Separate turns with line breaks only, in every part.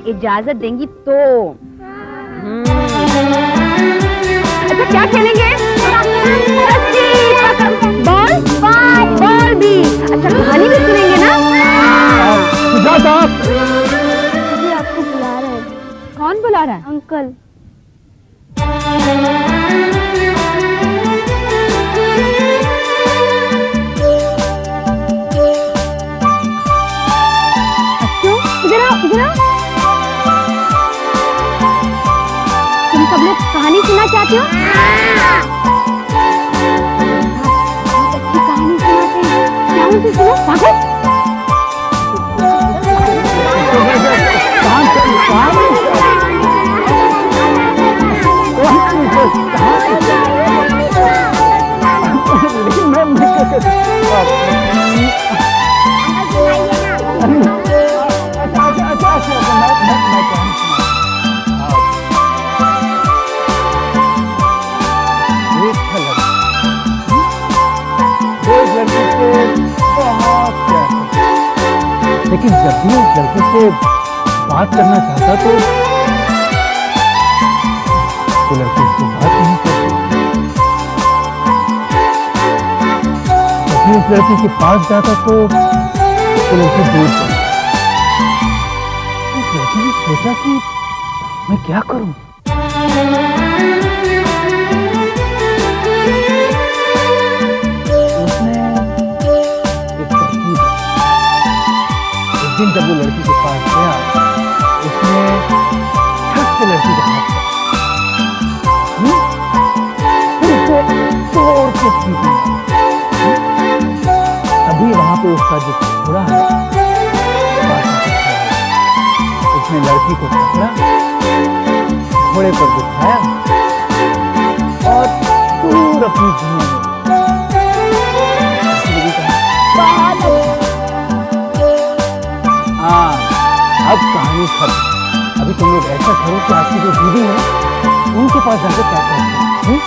इजाजत देंगी तो अच्छा क्या खेलेंगे? बॉल बॉल बॉल भी अच्छा कहानी भी सुनेंगे ना?
सुजाता
आपको बुला रहा है। कौन बुला रहा है? अंकल। इधर आओ इधर आओ। सब लोग कहानी सुनना चाहते हो? बहुत अच्छी कहानी सुनाते हैं। क्या उनसे सुनो? भागो।
लेकिन जब भी उस लड़के से बात करना चाहता तो लड़की उससे बात नहीं करती। जब भी उस लड़की के पास जाता तो लड़की दूर चली। उस लड़की ने सोचा कि मैं क्या करूं। दिन जब वो लड़की के पास गया उसने छत से लड़की का हाथ पकड़ा, फिर उसे तोड़ के पीटी। तभी वहां पे उसका जो घोड़ा है उसने लड़की को पकड़ा, घोड़े पर बिठाया और दूर अपनी दुनिया में अब कहानी खत्म। अभी तुम लोग ऐसा करो कि आपकी जो दीदी है उनके पास जाकर क्या करते हैं?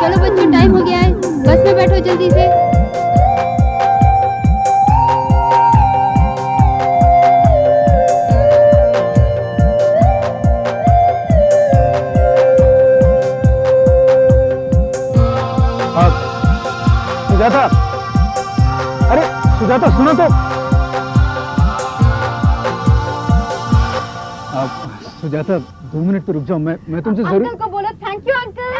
चलो बच्चों टाइम हो गया है, बस में बैठो जल्दी से।
सुजाता, अरे सुजाता सुनो तो। सुजाता 2 मिनट तो रुक जाओ, मैं तुमसे जरूर।
अंकल को बोलो थैंक यू अंकल।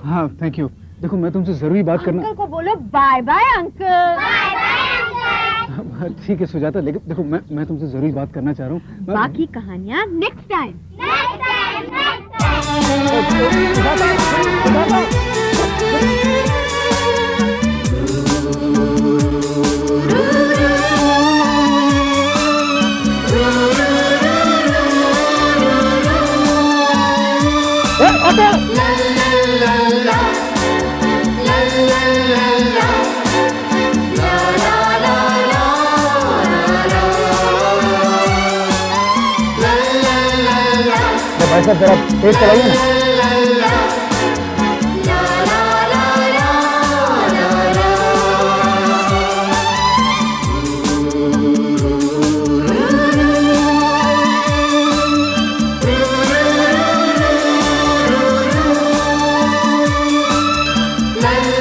हाँ थैंक यू। देखो मैं तुमसे जरूरी बात करना।
अंकल को बोलो बाय बाय अंकल।
ठीक है सुजाता, लेकिन देखो मैं तुमसे जरूरी बात करना चाह रहा हूँ।
बाकी कहानियाँ नेक्स्ट टाइम।
भाई साहब जरा तेज चलाइए ना।
la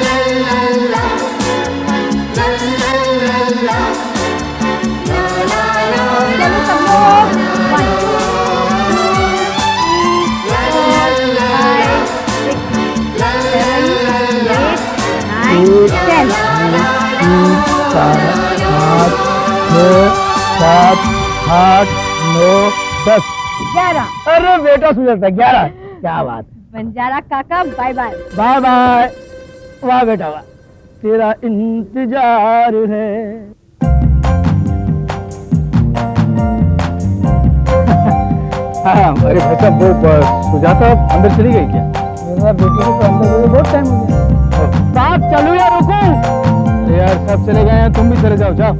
चल
4 5 6 7 8 9 10
11।
अरे बेटा सुजाता 11, क्या बात।
बंजारा काका बाय बाय।
Bye bye. वाह बेटा वाह, तेरा इंतजार है। हाँ, अरे भाई साहब वो सुजाता अंदर चली गई क्या? मेरा बेटी को तो अंदर गए बहुत टाइम हो गया। साहब चलो या रुको? अरे यार सब चले गए हैं, तुम भी चले जाओ। जाओ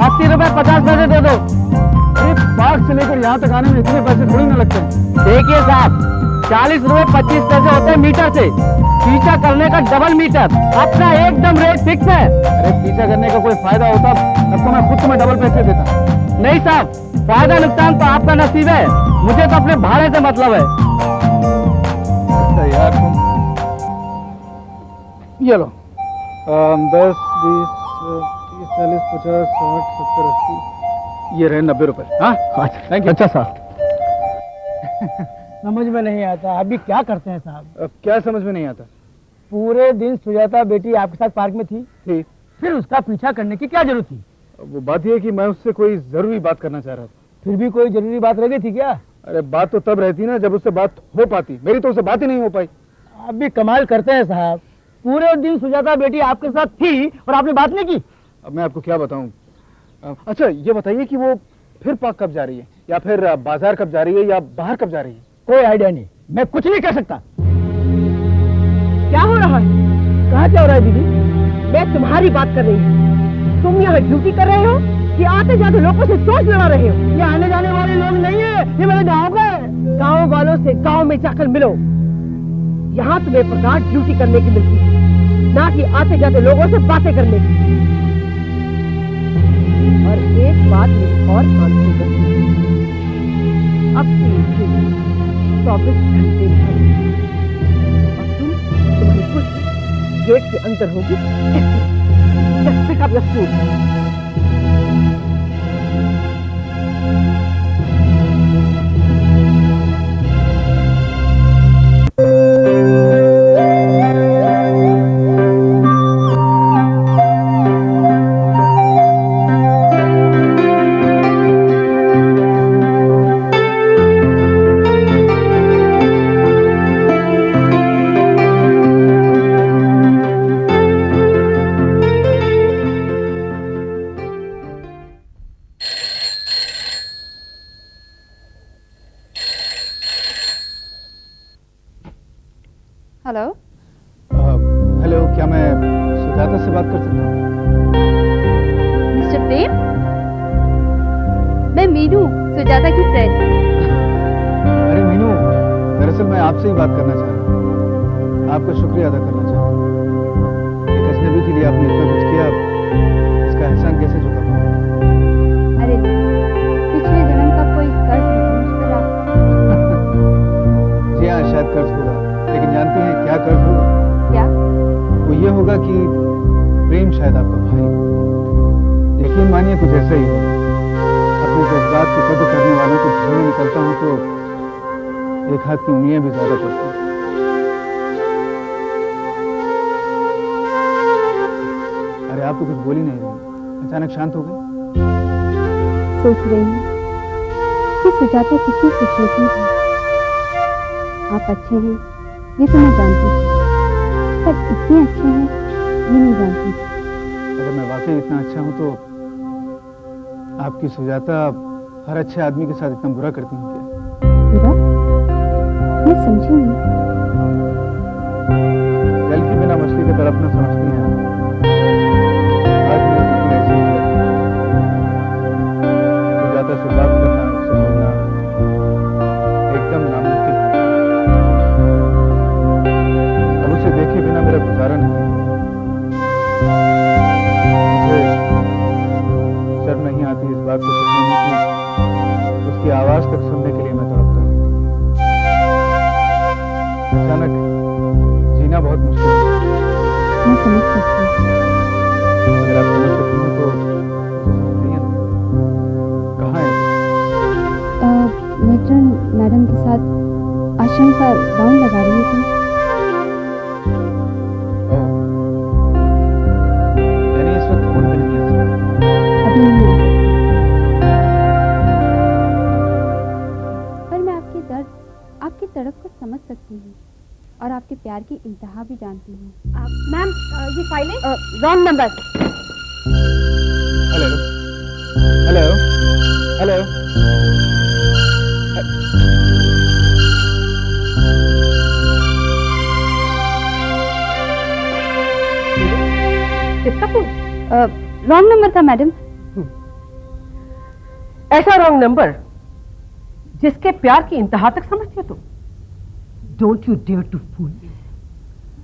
80 रुपए 50 पैसे दे दो। अरे पार्क से लेकर यहाँ तक आने में इतने पैसे थोड़ी ना लगते हैं। देखिए साहब 40 रुपए 25 पैसे होते हैं मीटर से, पीछा करने का डबल मीटर। अपना एकदम रेट फिक्स है। अरे पीछा करने का कोई फायदा होता तब तो मैं खुद तुम्हें डबल पैसे देता। नहीं साहब, फायदा नुकसान तो आपका नसीब है, मुझे तो अपने भाड़े से मतलब है। अच्छा यार तुम ये लो 10 20 30 40 50 60 70 80 ये रहे 90 रुपए। हाँ थैंक यू। अच्छा साहब समझ में नहीं आता अभी क्या करते हैं साहब? क्या समझ में नहीं आता? पूरे दिन सुजाता बेटी आपके साथ पार्क में थी, फिर उसका पीछा करने की क्या जरूरत थी? वो बात यह कि मैं उससे कोई जरूरी बात करना चाह रहा था। फिर भी कोई जरूरी बात रह गई थी क्या? अरे बात तो तब रहती ना जब उससे बात हो पाती, मेरी तो उससे बात ही नहीं हो पाई। आप भी कमाल करते हैं साहब, पूरे दिन सुजाता बेटी आपके साथ थी और आपने बात नहीं की। अब मैं आपको क्या बताऊं? अच्छा ये बताइए कि वो फिर पार्क कब जा रही है, या फिर बाजार कब जा रही है, या बाहर कब जा रही है? कोई आइडिया नहीं, मैं कुछ नहीं कर सकता।
क्या हो रहा है?
कहाँ क्या हो रहा है दीदी?
मैं तुम्हारी बात कर रही हूँ। तुम यहाँ ड्यूटी कर रहे हो कि आते जाते लोगों से चोट लड़ा रहे हो?
ये आने जाने वाले लोग नहीं है, ये मेरे गाँव का है।
गाँव वालों से गाँव में जाकर मिलो। यहाँ तुम्हें प्रकार ड्यूटी करने की मिलती है, ना कि आते जाते लोगों से बातें करने की। और एक बात मेरी और कान से करती है, अब से 24 घंटे और तुम्हारी कुर्सी गेट के अंदर होगी। Just pick up your food.
Hello
hello, क्या मैं सुजाता से बात कर सकता हूँ?
मिस्टर प्रेम, मैं मीनू, सुजाता की फ्रेंड।
अरे मीनू, दरअसल मैं आपसे ही बात करना चाह रहा हूँ, आपका शुक्रिया अदा करना चाह रहा हूँ। एक अजनबी के लिए आपने इतना कुछ किया, इसका एहसान कैसे चुका पाऊँ?
अरे पिछले जन्म का कोई कर्ज मुझ पर आप।
जी हाँ, शायद कर्ज होगा, लेकिन जानती हैं क्या कर्ज होगा?
क्या?
वो ये होगा कि प्रेम शायद आपका भाई हो। यकीन मानिए कुछ ऐसा ही होगा। अपने जज्बात की कदर करने वालों को ढूंढने निकलता हूँ तो एक हाथ की उंगलियां भी ज्यादा पड़ती हैं। अरे आप तो कुछ बोल ही नहीं रही, अचानक शांत हो गई।
सोच रही हूँ कि सुजाता कितनी खुशनसीब है। आप अच्छे हैं ये तो मैं जानती थी, पर इतने अच्छे हैं ये नहीं जानती थी।
अगर मैं वाकई इतना अच्छा हूं तो आपकी सुजाता हर अच्छे आदमी के साथ इतना बुरा करती हैं क्या?
बुरा? मैं समझी नहीं।
जल के बिना मछली का तड़पना समझती हैं आज मेरे बिल्कुल ऐसे ही है। सुजाता से बात करना, उससे मिलना एकदम नामुमकिन है। अब उसे देखे बिना मेरा गुजारा नहीं। मुझे शर्म नहीं आती इस बात को सुनने की, उसकी आवाज तक सुनने के लिए मैं तड़पता हूँ। अचानक जीना बहुत मुश्किल है।
मैं समझ सकती हूँ।
अगर आप समझ सकती हैं तो समझिए ना। कहाँ है?
मैट्रन मैडम के साथ आश्रम का राउंड लगा रही थी। की इंतहा भी जानती हूँ।
मैम ये फाइलें wrong number.
Hello hello hello.
किसका फोन?
रॉन्ग नंबर था मैडम।
ऐसा रॉन्ग नंबर जिसके प्यार की इंतहा तक समझती हो तुम? Don't you dare to fool me.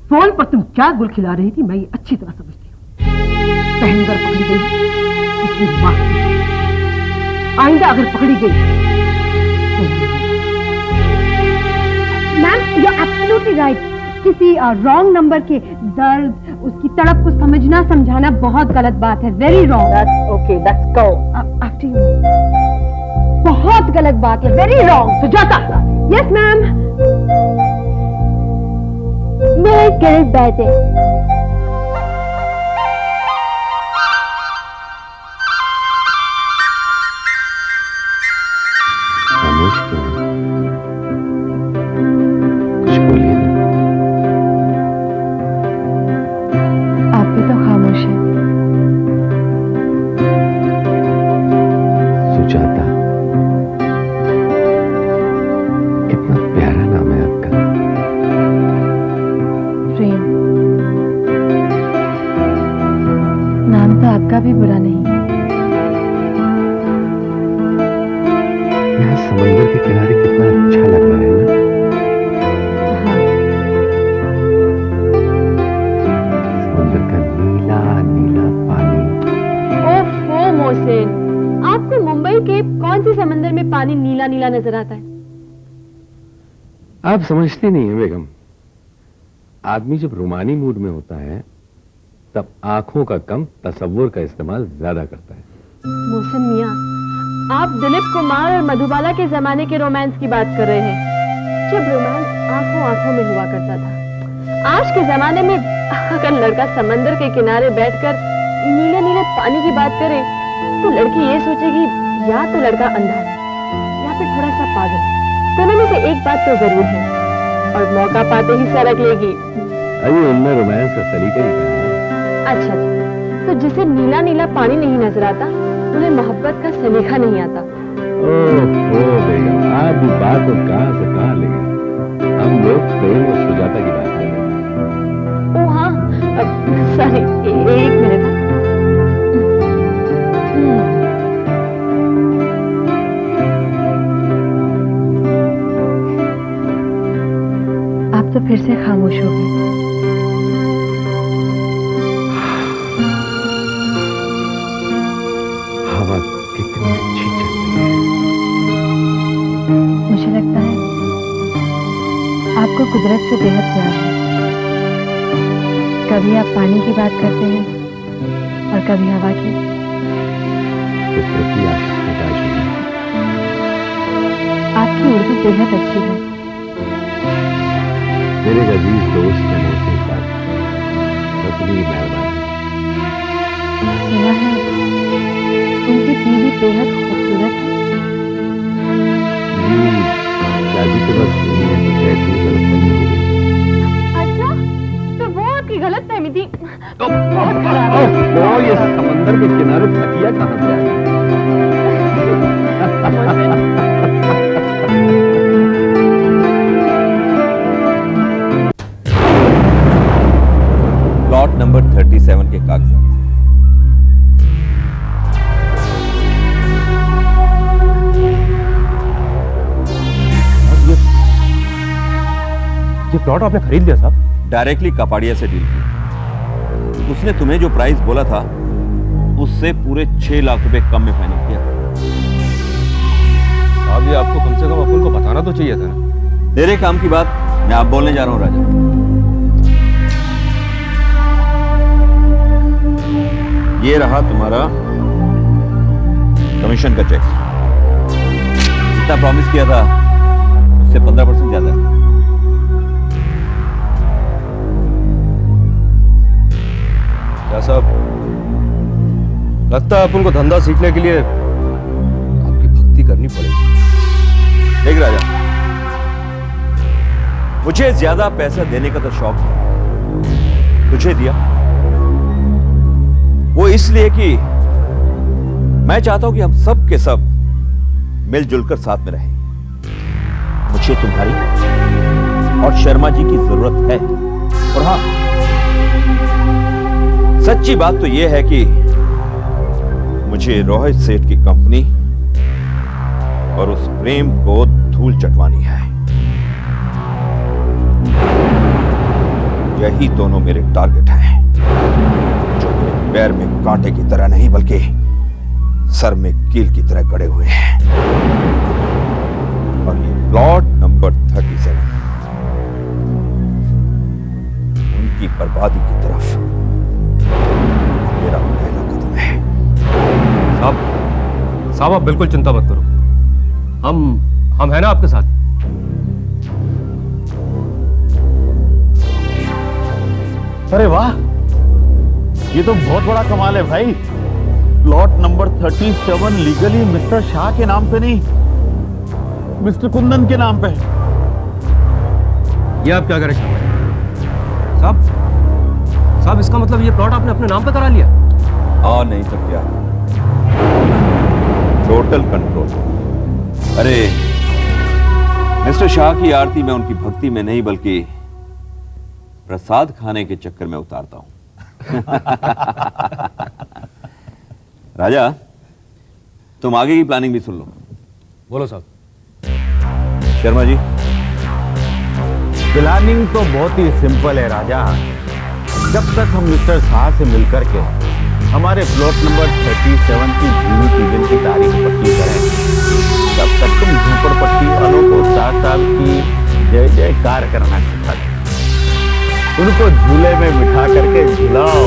Phone पर तुम क्या गुल खिला रही थी मैं ये अच्छी तरह समझती हूँ। पहली बार पकड़ी गई इसलिए माफ कीजिए। आइंदा अगर पकड़ी गई तो
ma'am you are absolutely right. किसी रॉन्ग नंबर के दर्द, उसकी तड़प को समझना समझाना बहुत गलत बात है। Very wrong.
That's okay, let's go.
After you. बहुत गलत बात है। Very wrong.
Sujata.
Yes ma'am. मेरे गलत बात है।
खामोश क्यों है? कुछ बोलिए ना।
आप भी तो खामोश हैं।
सुजाता, कितना प्यारा नाम है आपका।
प्रेम। नाम तो आपका भी बुरा नहीं।
यहाँ समंदर के किनारे कितना अच्छा लग रहा है ना।
हाँ।
समंदर का नीला नीला पानी।
ओफो मोहसिन, आपको मुंबई के कौन से समंदर में पानी नीला नीला नजर आता है?
आप समझती नहीं है बेगम। आदमी जब रूमानी मूड में होता है तब आंखों का कम तसव्वुर का इस्तेमाल ज्यादा करता है।
मोहसिन मियां, आप दिलीप कुमार और मधुबाला के जमाने के रोमांस की बात कर रहे हैं, जब रोमांस आंखों आंखों में हुआ करता था। आज के जमाने में अगर लड़का समंदर के किनारे बैठकर नीले नीले पानी की बात करे तो लड़की ये सोचेगी या तो लड़का अंधा है या फिर थोड़ा सा पागल। दोनों में से एक बात तो जरूर है और मौका पाते ही सरक लेगी।
अभी उनमें रोमांस का सलीका ही कहाँ है?
अच्छा जी, तो जिसे नीला नीला पानी नहीं नजर आता उन्हें मोहब्बत का सलीका नहीं आता।
ओह बेगम, आप भी बात को कहां से कहां ले गए। हम लोग प्रेम और सुजाता की बात कर रहे हैं।
ओ हाँ, सॉरी, एक मिनट। आप तो फिर से खामोश हो गए।
हवा कितनी अच्छी चल रही है।
मुझे लगता है आपको कुदरत से बेहद प्यार है। कभी आप पानी की बात करते हैं और कभी हवा की।
प्रकृति आशिक मिजाज हुई है।
आपकी उर्दू बेहद अच्छी है।
मेरे एक अजीज दोस्त है मोहसिन साहब, बस उन्हीं की मेहरबानी।
सुना है उनकी बीवी बेहद खूबसूरत है।
जी, शादी के बाद उन्हें कुछ ऐसी गलतफहमी हो गई।
अच्छा, तो वो आपकी गलत फहमी थी।
तो ये समंदर के किनारे तकिया कहां से आ गया?
प्लॉट नंबर 37 के कागजात।
ये प्लॉट आपने खरीद लिया साहब?
डायरेक्टली कपाड़िया से डील की। उसने तुम्हें जो प्राइस बोला था उससे पूरे 6 लाख रुपए कम में फाइनल किया।
साहब ये आपको कम से कम अपन को बताना तो चाहिए था ना।
तेरे काम की बात मैं आप बोलने जा रहा हूं राजा। ये रहा तुम्हारा कमीशन का चेक। जितना प्रॉमिस किया था उससे 15% ज्यादा है।
क्या साहब, लगता है अपन को धंधा सीखने के लिए आपकी भक्ति करनी पड़ेगी।
देख राजा, मुझे ज्यादा पैसा देने का तो शौक है, तुझे दिया वो इसलिए कि मैं चाहता हूं कि हम सब के सब मिलजुल कर साथ में रहें। मुझे तुम्हारी और शर्मा जी की जरूरत है। और हां, सच्ची बात तो यह है कि मुझे रोहित सेठ की कंपनी और उस प्रेम को धूल चटवानी है। यही दोनों मेरे टारगेट हैं, जो मेरे पैर में कांटे की तरह नहीं बल्कि सर में कील की तरह गड़े हुए हैं। और ये प्लॉट नंबर 37 उनकी बर्बादी की तरफ मेरा पहला कदम है।
साहब आप बिल्कुल चिंता मत करो, हम है ना आपके साथ।
अरे वाह, ये तो बहुत बड़ा कमाल है भाई। Plot number 37 legally mister Shah के नाम पे नहीं, मिस्टर कुंदन के नाम पे है।
ये आप क्या करें साहब, इसका मतलब ये प्लॉट आपने अपने नाम पे करा लिया?
हाँ, नहीं तो क्या, टोटल कंट्रोल। अरे मिस्टर शाह की आरती मैं उनकी भक्ति में नहीं बल्कि प्रसाद खाने के चक्कर में उतारता हूं। राजा, तुम आगे की प्लानिंग भी सुन लो।
बोलो साहब।
शर्मा जी,
प्लानिंग तो बहुत ही सिंपल है राजा। जब तक हम मिस्टर शाह से मिलकर के हमारे प्लॉट नंबर 37 की भूमि पूजन की तारीख पक्की करें, तब तक तुम झोपड़पट्टी वालों को शाह साहब की जय जयकार करना सिखा दो। उनको झूले में बिठा करके झुलाओ,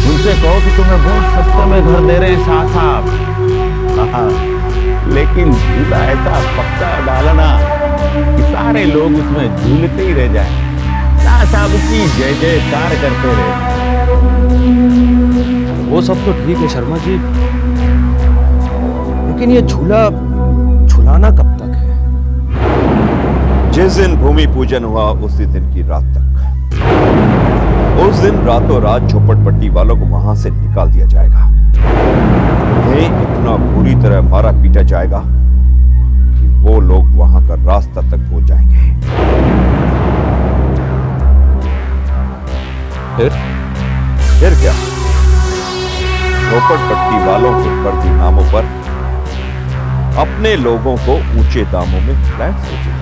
उनसे कहो कि तुम्हें बहुत सस्ते में घर दे रहे हैं शाह साहब। हाँ, लेकिन झूला ऐसा पक्का डालना कि सारे लोग उसमें झूलते ही रह जाएं, शाह साहब की जय जयकार करते रहे।
वो सब तो ठीक है शर्मा जी, लेकिन ये झुलाना कब तक है?
जिस दिन भूमि पूजन हुआ उसी दिन की रात तक। उस दिन रातों रात झोपड़पट्टी वालों को वहां से निकाल दिया जाएगा। उन्हें इतना बुरी तरह मारा पीटा जाएगा कि वो लोग वहां का रास्ता तक भूल जाएंगे। फिर क्या, झोपड़पट्टी वालों के फर्जी नामों पर अपने लोगों को ऊंचे दामों में फ्लैट बेचेंगे।